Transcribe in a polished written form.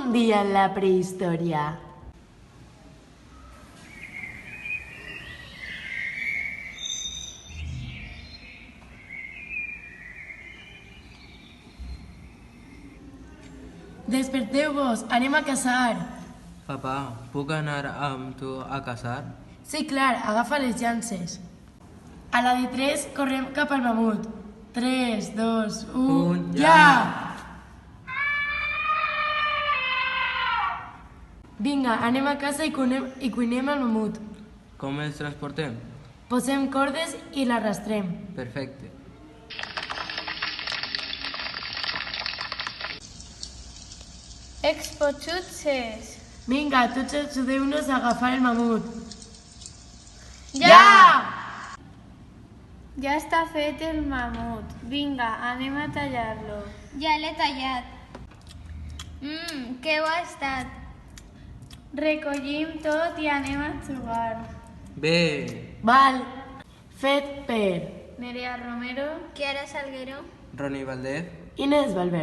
Un día en la prehistoria. Desperteu-vos, anem a caçar. Papa, puc anar amb tu a caçar? Sí, clar, agafa les llances. A la de 3 correm cap al mamut. 3, 2, 1, ja! Vinga, anem a casa i cuinem el mamut. Com els transportem? Posem cordes i l'arrastrem. Perfecte. Expotxutxes. Vinga, tots ajudeu-nos a agafar el mamut. Ja! Ja està fet el mamut. Vinga, anem a tallar-lo. Ja l'he tallat. Que bo ha estat. Recollim tot i anem a jugar. Bé! Val, fet per Nerea Romero. Chiara Salguero. Roni Valdez. Inés Valverde.